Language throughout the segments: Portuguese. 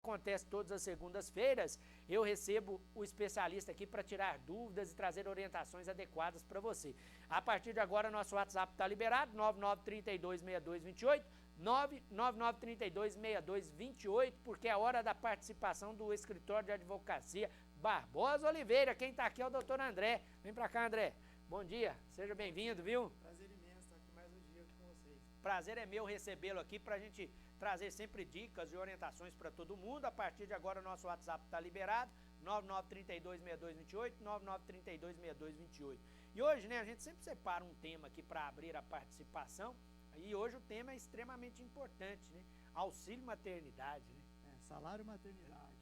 acontece todas as segundas-feiras, eu recebo o especialista aqui para tirar dúvidas e trazer orientações adequadas para você. A partir de agora, nosso WhatsApp está liberado, 99326228, 999326228, porque é hora da participação do escritório de advocacia Barbosa Oliveira. Quem está aqui é o doutor André. Vem para cá, André. Bom dia, seja bem-vindo, viu? Prazer imenso estar aqui mais um dia com vocês. Prazer é meu recebê-lo aqui para a gente trazer sempre dicas e orientações para todo mundo. A partir de agora, nosso WhatsApp está liberado, 99326228, 99326228. E hoje, né, a gente sempre separa um tema aqui para abrir a participação, e hoje o tema é extremamente importante, né? Auxílio maternidade, né? Salário maternidade.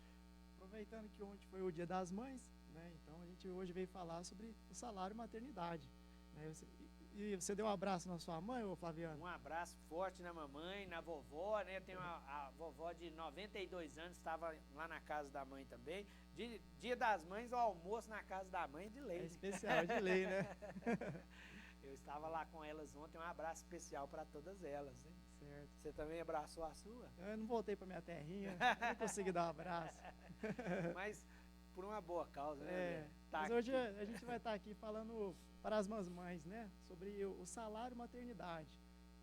Aproveitando que ontem foi o Dia das Mães, né, então a gente hoje veio falar sobre o salário maternidade. Né, e você deu um abraço na sua mãe, ô Flaviano? Um abraço forte na mamãe, na vovó, né? Tem a vovó de 92 anos, estava lá na casa da mãe também. Dia das Mães, o almoço na casa da mãe de lei. É especial, de lei, né? Eu estava lá com elas ontem, um abraço especial para todas elas, hein? Certo. Você também abraçou a sua? Eu não voltei para minha terrinha, não consegui dar um abraço. Mas por uma boa causa, né? Tá, mas hoje a gente vai estar aqui falando para as mães, né? Sobre o salário maternidade,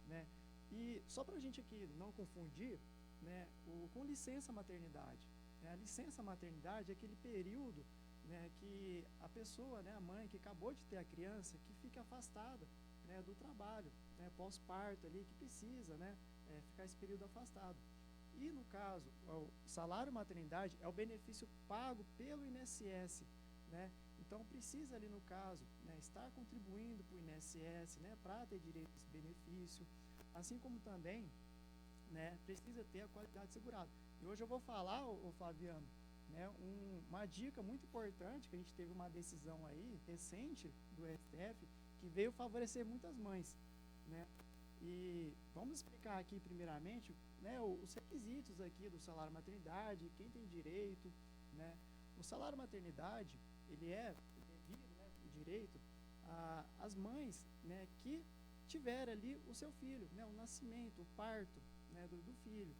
né? E só para a gente aqui não confundir, né? Com licença maternidade. Né? A licença maternidade é aquele período, né, que a pessoa, né, a mãe que acabou de ter a criança, que fica afastada, né, do trabalho, né, pós-parto ali, que precisa, né, ficar esse período afastado. E no caso, o salário maternidade é o benefício pago pelo INSS, né? Então precisa ali no caso, né, estar contribuindo para o INSS, né, para ter direito a esse benefício, assim como também, né, precisa ter a qualidade segurada. E hoje eu vou falar, o Flaviano, né, uma dica muito importante, que a gente teve uma decisão aí recente do STF que veio favorecer muitas mães, né? E vamos explicar aqui primeiramente, né, os requisitos aqui do salário maternidade, quem tem direito, né? O salário maternidade, ele é devido, né, o direito às mães, né, que tiver ali o seu filho, né, o nascimento, o parto, né, do filho,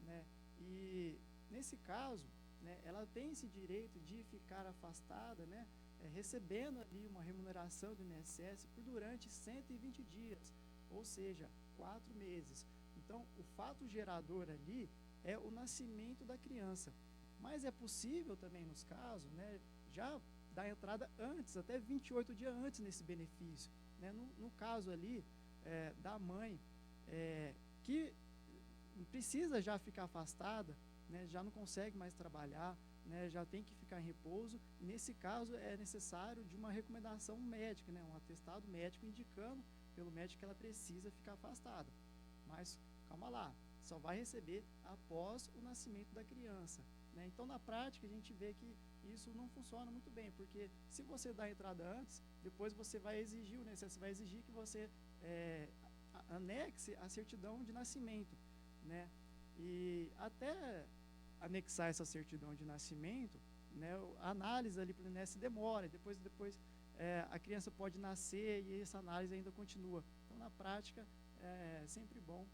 né? E nesse caso, né, ela tem esse direito de ficar afastada, né, recebendo ali uma remuneração do INSS por durante 120 dias, ou seja, 4 meses. Então, o fato gerador ali é o nascimento da criança. Mas é possível também nos casos, né, já dar entrada antes, até 28 dias antes nesse benefício. Né? No caso ali da mãe que precisa já ficar afastada, né, já não consegue mais trabalhar, né, já tem que ficar em repouso. Nesse caso é necessário de uma recomendação médica, né, um atestado médico indicando pelo médico que ela precisa ficar afastada. Mas calma lá, só vai receber após o nascimento da criança. Né? Então na prática a gente vê que isso não funciona muito bem, porque se você dá a entrada antes, depois você vai exigir, o INSS vai exigir que você anexe a certidão de nascimento, né? E até anexar essa certidão de nascimento, né, a análise ali para o INSS demora, depois a criança pode nascer e essa análise ainda continua. Então, na prática, é sempre bom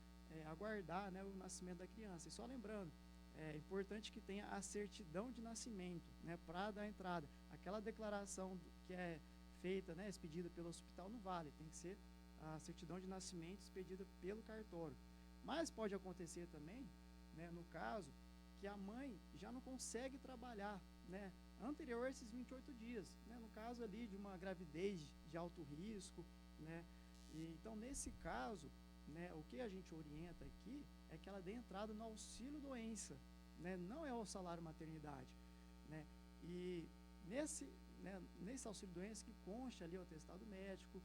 aguardar, né, o nascimento da criança. E só lembrando, é importante que tenha a certidão de nascimento, né, para dar entrada. Aquela declaração que é feita, né, expedida pelo hospital não vale, tem que ser a certidão de nascimento expedida pelo cartório. Mas pode acontecer também, né, no caso, que a mãe já não consegue trabalhar, né, anterior a esses 28 dias, né, no caso ali de uma gravidez de alto risco, né, e então nesse caso, né, o que a gente orienta aqui é que ela dê entrada no auxílio doença, né, não é o salário maternidade, né, e nesse auxílio doença que consta ali o atestado médico,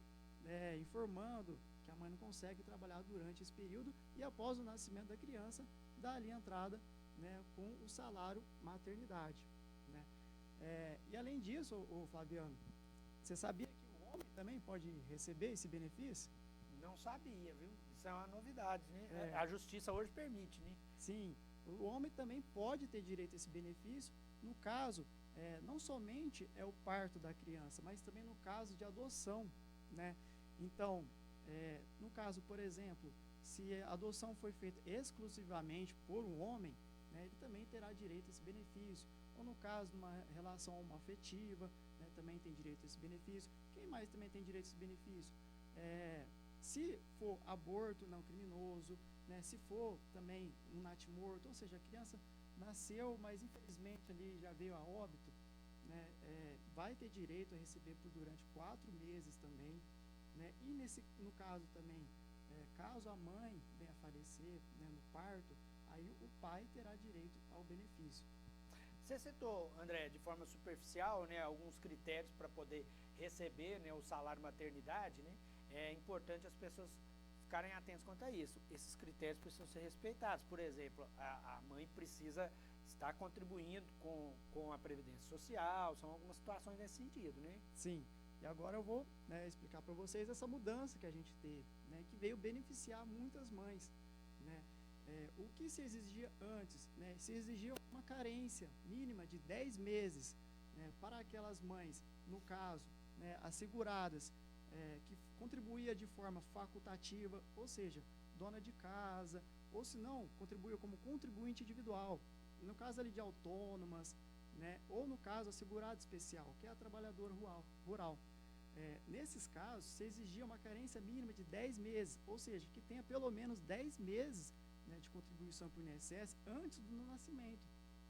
informando que a mãe não consegue trabalhar durante esse período e após o nascimento da criança, dá ali a entrada, né, com o salário maternidade. Né? E além disso, o Flaviano, você sabia que o homem também pode receber esse benefício? Não sabia, viu? Isso é uma novidade, né? A justiça hoje permite, né? Sim, o homem também pode ter direito a esse benefício, no caso, não somente é o parto da criança, mas também no caso de adoção, né? Então, no caso, por exemplo, se a adoção foi feita exclusivamente por um homem, né, ele também terá direito a esse benefício. Ou no caso de uma relação homoafetiva, né, também tem direito a esse benefício. Quem mais também tem direito a esse benefício? Se for aborto não criminoso, né, se for também um natimorto, ou seja, a criança nasceu, mas infelizmente ali já veio a óbito, né, vai ter direito a receber durante 4 meses também, né, e no caso também, caso a mãe venha a falecer, né, no parto, aí o pai terá direito ao benefício. Você citou, André, de forma superficial, né, alguns critérios para poder receber, né, o salário maternidade, né? É importante as pessoas ficarem atentas quanto a isso. Esses critérios precisam ser respeitados. Por exemplo, a mãe precisa estar contribuindo com a Previdência Social, são algumas situações nesse sentido, né? Sim, e agora eu vou, né, explicar para vocês essa mudança que a gente teve, né, que veio beneficiar muitas mães, né? O que se exigia antes, né, se exigia uma carência mínima de 10 meses, né, para aquelas mães, no caso, né, asseguradas, que contribuía de forma facultativa, ou seja, dona de casa, ou se não, contribuía como contribuinte individual, no caso ali de autônomas, né, ou no caso assegurado especial, que é a trabalhadora rural. Nesses casos, se exigia uma carência mínima de 10 meses, ou seja, que tenha pelo menos 10 meses, né, de contribuição para o INSS antes do nascimento,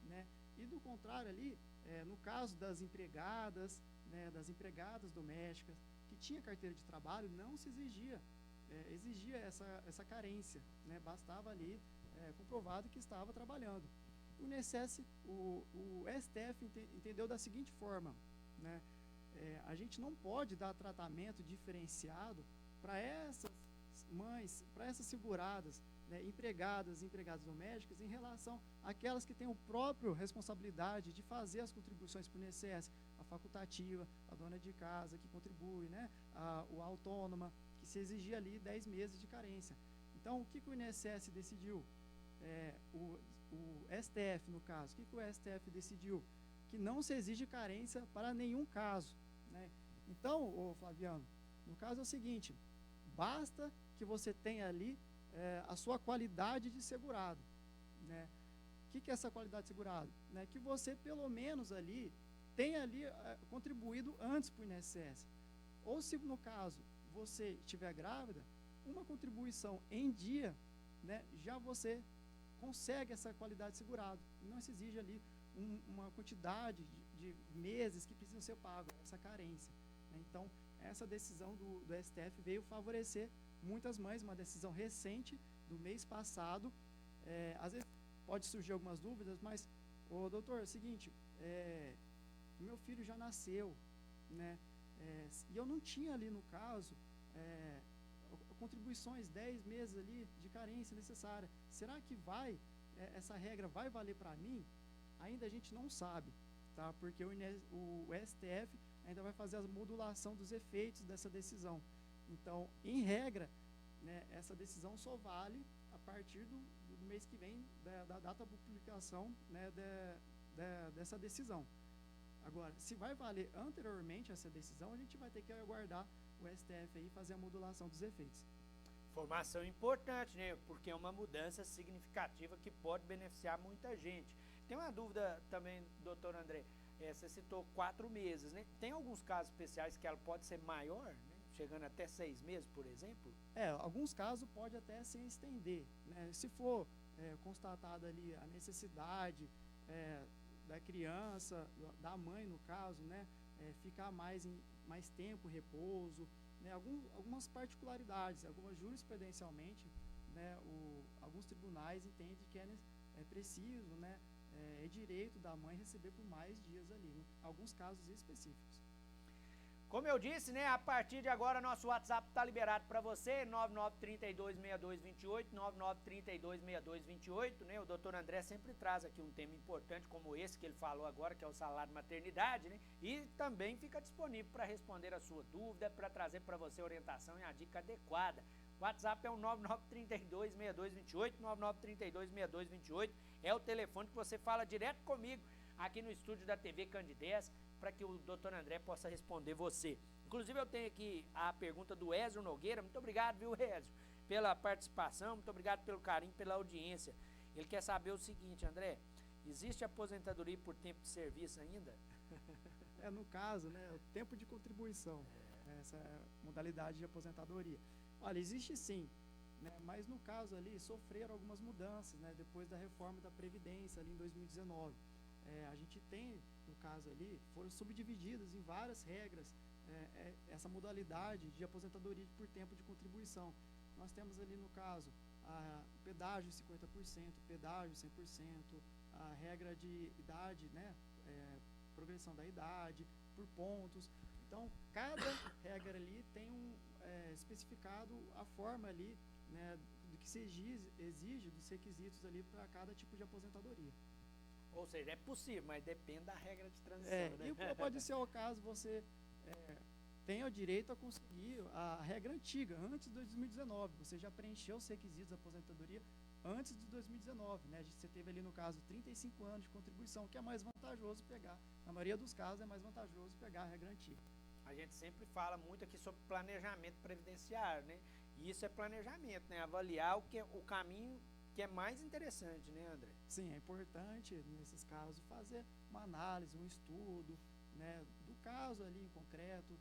né? E do contrário ali, no caso das empregadas, né, das empregadas domésticas, que tinha carteira de trabalho, não se exigia, exigia essa carência, né? Bastava ali comprovado que estava trabalhando. O INSS, o STF entendeu da seguinte forma, né? A gente não pode dar tratamento diferenciado para essas mães, para essas seguradas, né, empregadas domésticas, em relação àquelas que têm o próprio responsabilidade de fazer as contribuições para o INSS, a facultativa, a dona de casa que contribui, né, a autônoma, que se exigia ali 10 meses de carência. Então, o que o INSS decidiu? O STF, no caso, o que o STF decidiu? Que não se exige carência para nenhum caso, né? Então, Flaviano, no caso é o seguinte, basta que você tenha ali a sua qualidade de segurado, né? O que é essa qualidade de segurado? Né? Que você, pelo menos ali, tenha ali contribuído antes para o INSS. Ou se, no caso, você estiver grávida, uma contribuição em dia, né, já você consegue essa qualidade de segurado. Não se exige ali uma quantidade de meses que precisam ser pagos, essa carência, né? Então, essa decisão do STF veio favorecer muitas mães, uma decisão recente do mês passado. Às vezes pode surgir algumas dúvidas, mas, doutor, é o seguinte, meu filho já nasceu, né, e eu não tinha ali, no caso, contribuições, 10 meses ali de carência necessária. Será que essa regra vai valer para mim? Ainda a gente não sabe, tá? Porque o STF ainda vai fazer a modulação dos efeitos dessa decisão. Então, em regra, né, essa decisão só vale a partir do mês que vem, da data de publicação, né, dessa decisão. Agora, se vai valer anteriormente essa decisão, a gente vai ter que aguardar o STF aí fazer a modulação dos efeitos. Informação importante, né? Porque é uma mudança significativa que pode beneficiar muita gente. Tem uma dúvida também, doutor André, você citou 4 meses, né? Tem alguns casos especiais que ela pode ser maior, né? Chegando até 6 meses, por exemplo? Alguns casos pode até se estender, né? Se for constatada ali a necessidade da criança, da mãe no caso, né? Ficar mais tempo em repouso, né? Algumas particularidades, algumas jurisprudencialmente, né? Alguns tribunais entendem que é preciso, né? É direito da mãe receber por mais dias ali, em alguns casos específicos. Como eu disse, né, a partir de agora nosso WhatsApp está liberado para você, 99326228, 99326228, né? O doutor André sempre traz aqui um tema importante como esse que ele falou agora, que é o salário maternidade, né? E também fica disponível para responder a sua dúvida, para trazer para você a orientação e a dica adequada. O WhatsApp é o 99326228, 99326228, é o telefone que você fala direto comigo aqui no estúdio da TV Candidez, para que o doutor André possa responder você. Inclusive eu tenho aqui a pergunta do Ézio Nogueira. Muito obrigado, viu, Ézio, pela participação, muito obrigado pelo carinho, pela audiência. Ele quer saber o seguinte, André, existe aposentadoria por tempo de serviço ainda? No caso, né, o tempo de contribuição, essa modalidade de aposentadoria. Olha, existe sim, né, mas no caso ali sofreram algumas mudanças, né, depois da reforma da Previdência ali em 2019. A gente tem, no caso ali, foram subdivididas em várias regras essa modalidade de aposentadoria por tempo de contribuição. Nós temos ali, no caso, o pedágio 50%, pedágio 100%, a regra de idade, né, progressão da idade, por pontos. Então, cada regra ali tem especificado a forma ali, né, do que se exige dos requisitos ali para cada tipo de aposentadoria. Ou seja, é possível, mas depende da regra de transição, né? E pode ser o caso você tenha o direito a conseguir a regra antiga, antes de 2019. Você já preencheu os requisitos da aposentadoria antes de 2019, né? Você teve ali, no caso, 35 anos de contribuição, que é mais vantajoso pegar. Na maioria dos casos, é mais vantajoso pegar a regra antiga. A gente sempre fala muito aqui sobre planejamento previdenciário, né? E isso é planejamento, né? Avaliar o caminho que é mais interessante, né, André? Sim, é importante, nesses casos, fazer uma análise, um estudo, né, do caso ali em concreto,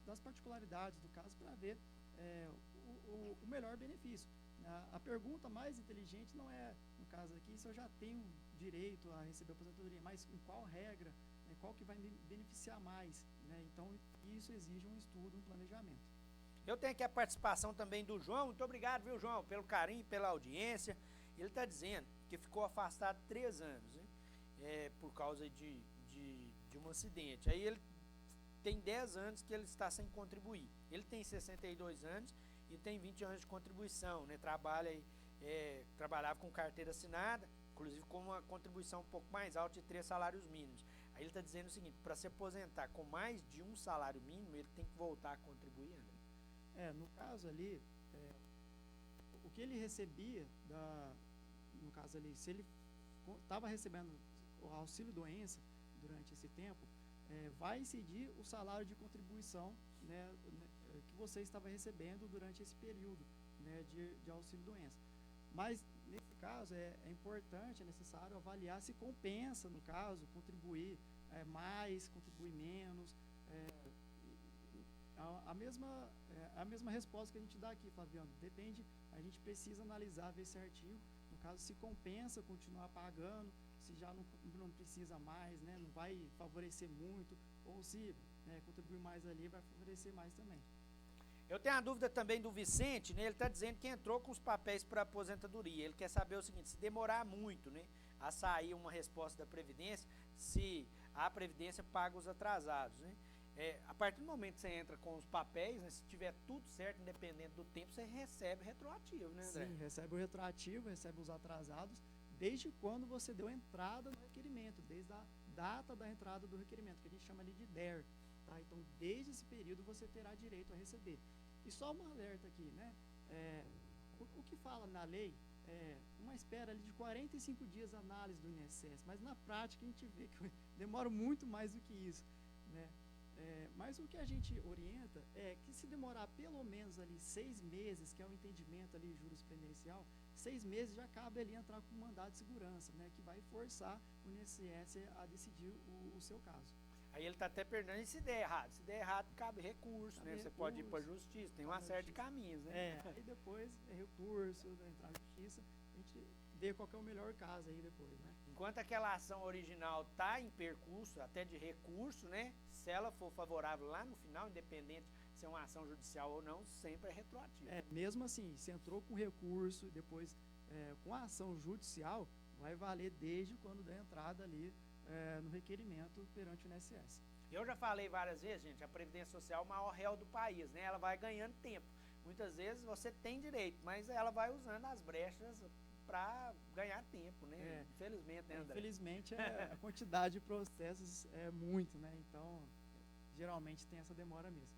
das particularidades do caso, para ver o melhor benefício. A pergunta mais inteligente não é, no caso aqui, se eu já tenho direito a receber aposentadoria, mas em qual regra, né, qual que vai me beneficiar mais, né? Então, isso exige um estudo, um planejamento. Eu tenho aqui a participação também do João. Muito obrigado, viu, João, pelo carinho, pela audiência. Ele está dizendo que ficou afastado 3 anos, né? Por causa de um acidente. Aí ele tem 10 anos que ele está sem contribuir. Ele tem 62 anos e tem 20 anos de contribuição, né? Trabalhava com carteira assinada, inclusive com uma contribuição um pouco mais alta de 3 salários mínimos. Aí ele está dizendo o seguinte, para se aposentar com mais de um salário mínimo, ele tem que voltar a contribuir, André. No caso ali, o que ele recebia, no caso ali, se ele estava recebendo o auxílio-doença durante esse tempo, vai incidir o salário de contribuição, né, que você estava recebendo durante esse período, né, de auxílio-doença. Mas, nesse caso, é importante, é necessário avaliar se compensa, no caso, contribuir mais, contribuir menos. A mesma resposta que a gente dá aqui, Flaviano. Depende, a gente precisa analisar, ver certinho, no caso, se compensa continuar pagando, se já não precisa mais, né, não vai favorecer muito, ou se contribuir mais ali vai favorecer mais também. Eu tenho a dúvida também do Vicente, né? Ele está dizendo que entrou com os papéis para aposentadoria. Ele quer saber o seguinte, se demorar muito, né, a sair uma resposta da Previdência, se a Previdência paga os atrasados, né? A partir do momento que você entra com os papéis, né, se tiver tudo certo, independente do tempo, você recebe retroativo, né, André? Sim, recebe o retroativo, recebe os atrasados, desde quando você deu entrada no requerimento, desde a data da entrada do requerimento, que a gente chama ali de DER. Tá? Então, desde esse período, você terá direito a receber. E só um alerta aqui, né? O que fala na lei é uma espera ali de 45 dias a análise do INSS, mas na prática a gente vê que demora muito mais do que isso, né? Mas o que a gente orienta é que se demorar pelo menos ali 6 meses, que é o entendimento ali jurisprudencial, 6 meses já cabe ali entrar com um mandado de segurança, né, que vai forçar o INSS a decidir o seu caso. Aí ele está até perguntando, e se der errado? Se der errado, cabe recurso, né? Você pode ir para a justiça, tem uma série de caminhos, né? Aí depois recurso, entrar na justiça, a gente vê qual que é o melhor caso aí depois, né? Enquanto aquela ação original está em percurso, até de recurso, né? Se ela for favorável lá no final, independente se é uma ação judicial ou não, sempre é retroativo. Mesmo assim, se entrou com recurso, depois com a ação judicial, vai valer desde quando da entrada ali no requerimento perante o INSS. Eu já falei várias vezes, gente, a Previdência Social é o maior réu do país, né? Ela vai ganhando tempo. Muitas vezes você tem direito, mas ela vai usando as brechas para ganhar tempo, né? Infelizmente, né, André? Infelizmente, a quantidade de processos é muito, né? Então, geralmente tem essa demora mesmo.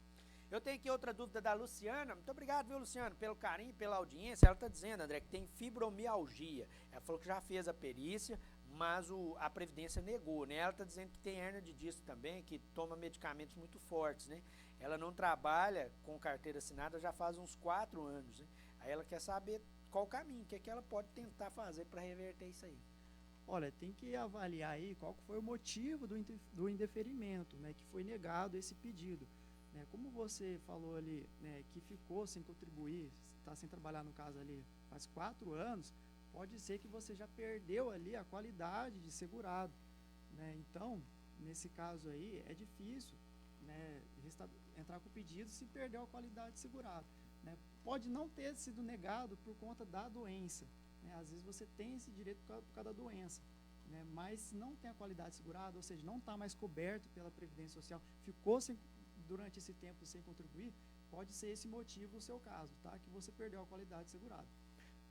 Eu tenho aqui outra dúvida da Luciana. Muito obrigado, viu, Luciana, pelo carinho, pela audiência. Ela está dizendo, André, que tem fibromialgia. Ela falou que já fez a perícia, mas a Previdência negou, né? Ela está dizendo que tem hérnia de disco também, que toma medicamentos muito fortes, né? Ela não trabalha com carteira assinada já faz uns 4 anos, né? Aí ela quer saber qual o caminho, o que ela pode tentar fazer para reverter isso aí. Olha, tem que avaliar aí qual que foi o motivo do indeferimento, né, que foi negado esse pedido. Né, como você falou ali, né, que ficou sem contribuir, está sem trabalhar no caso ali faz 4 anos, pode ser que você já perdeu ali a qualidade de segurado. Né, então, nesse caso aí, é difícil, né, entrar com o pedido se perdeu a qualidade de segurado. Né, pode não ter sido negado por conta da doença. Né, às vezes você tem esse direito por causa da doença, né, mas se não tem a qualidade segurada, ou seja, não está mais coberto pela Previdência Social, ficou durante esse tempo sem contribuir, pode ser esse motivo o seu caso, tá? Que você perdeu a qualidade segurada.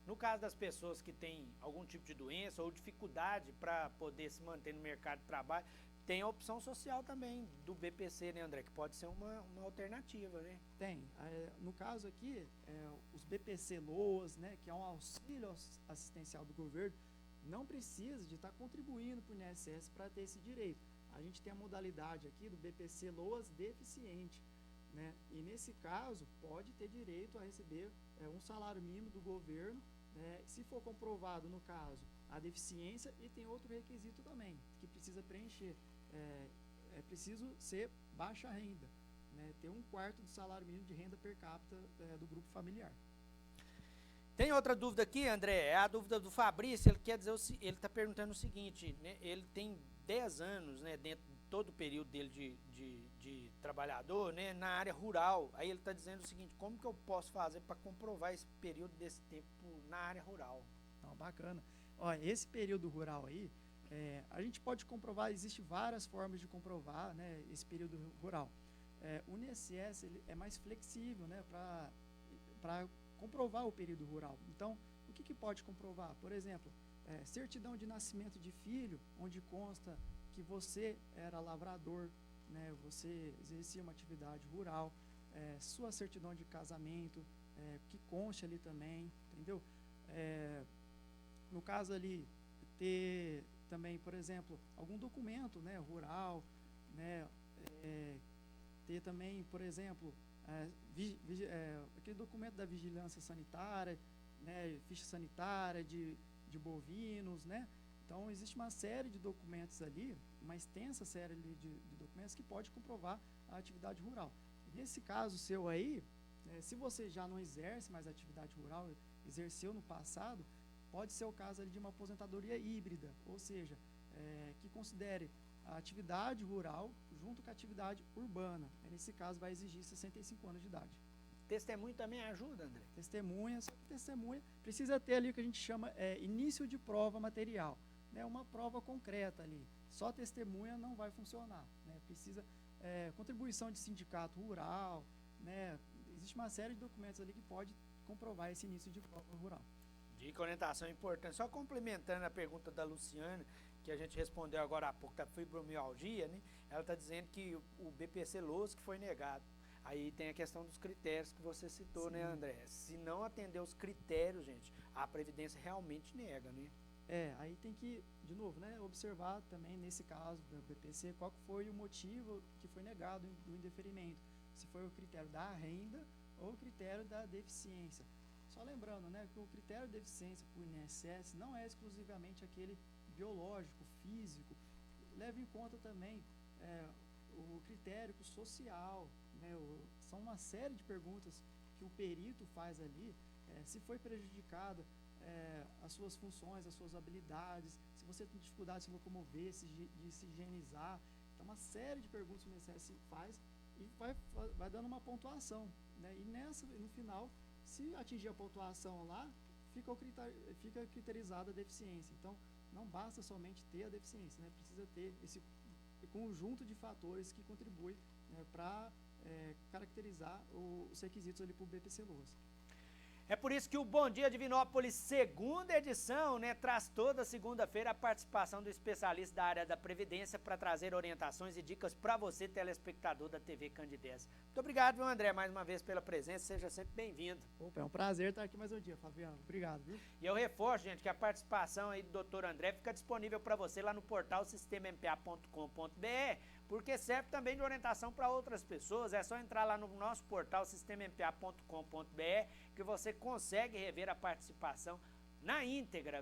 No caso das pessoas que têm algum tipo de doença ou dificuldade para poder se manter no mercado de trabalho, tem a opção social também do BPC, né, André? Que pode ser uma alternativa, né? Tem. No caso aqui, os BPC LOAS, né, que é um auxílio assistencial do governo, não precisa de estar contribuindo para o INSS para ter esse direito. A gente tem a modalidade aqui do BPC LOAS deficiente, né? E nesse caso, pode ter direito a receber um salário mínimo do governo, né, se for comprovado, no caso, a deficiência, e tem outro requisito também, que precisa preencher. É preciso ser baixa renda, né, ter 1/4 do salário mínimo de renda per capita do grupo familiar. Tem outra dúvida aqui, André, é a dúvida do Fabrício. Ele quer dizer, ele está perguntando o seguinte, né, ele tem 10 anos, né, dentro de todo o período dele de trabalhador, né, na área rural. Aí ele está dizendo o seguinte: como que eu posso fazer para comprovar esse período desse tempo na área rural? Então, bacana. Ó, esse período rural aí, a gente pode comprovar, existem várias formas de comprovar, né, esse período rural. O INSS ele é mais flexível, né, para comprovar o período rural. Então, o que pode comprovar? Por exemplo, certidão de nascimento de filho, onde consta que você era lavrador, né, você exercia uma atividade rural, sua certidão de casamento, que conste ali também, entendeu? No caso ali, ter também, por exemplo, algum documento, né, rural, né, ter também, por exemplo, aquele documento da vigilância sanitária, né, ficha sanitária de bovinos, né? Então, existe uma série de documentos ali, uma extensa série ali de documentos que pode comprovar a atividade rural. Nesse caso seu aí, se você já não exerce mais atividade rural, exerceu no passado, pode ser o caso ali de uma aposentadoria híbrida, ou seja, que considere a atividade rural junto com a atividade urbana. Nesse caso, vai exigir 65 anos de idade. Testemunho também ajuda, André? Testemunha, só que testemunha precisa ter ali o que a gente chama início de prova material, né, uma prova concreta ali. Só testemunha não vai funcionar, né, precisa contribuição de sindicato rural, né, existe uma série de documentos ali que pode comprovar esse início de prova rural. Dica, orientação importante. Só complementando a pergunta da Luciana, que a gente respondeu agora há pouco, da fibromialgia, né? Ela está dizendo que o BPC LOAS que foi negado. Aí tem a questão dos critérios que você citou, sim, né, André? Se não atender os critérios, gente, a Previdência realmente nega, né? Aí tem que, de novo, né, observar também, nesse caso do BPC, qual foi o motivo que foi negado do indeferimento. Se foi o critério da renda ou o critério da deficiência. Só lembrando, né, que o critério de deficiência para o INSS não é exclusivamente aquele biológico, físico. Leve em conta também o critério social, né, são uma série de perguntas que o perito faz ali, se foi prejudicada as suas funções, as suas habilidades, se você tem dificuldade de se locomover, de se higienizar. Então, uma série de perguntas que o INSS faz e vai dando uma pontuação, né, e no final, se atingir a pontuação lá, fica criterizada a deficiência. Então, não basta somente ter a deficiência, né? Precisa ter esse conjunto de fatores que contribui, né, para caracterizar os requisitos ali para o BPC LOAS. É por isso que o Bom Dia Divinópolis, segunda edição, né, traz toda segunda-feira a participação do especialista da área da Previdência para trazer orientações e dicas para você, telespectador da TV Candidez. Muito obrigado, viu, André, mais uma vez pela presença, seja sempre bem-vindo. É um prazer estar aqui mais um dia, Fabiano. Obrigado, viu? E eu reforço, gente, que a participação aí do Dr. André fica disponível para você lá no portal sistemampa.com.br. porque serve também de orientação para outras pessoas. É só entrar lá no nosso portal sistemampa.com.br que você consegue rever a participação na íntegra.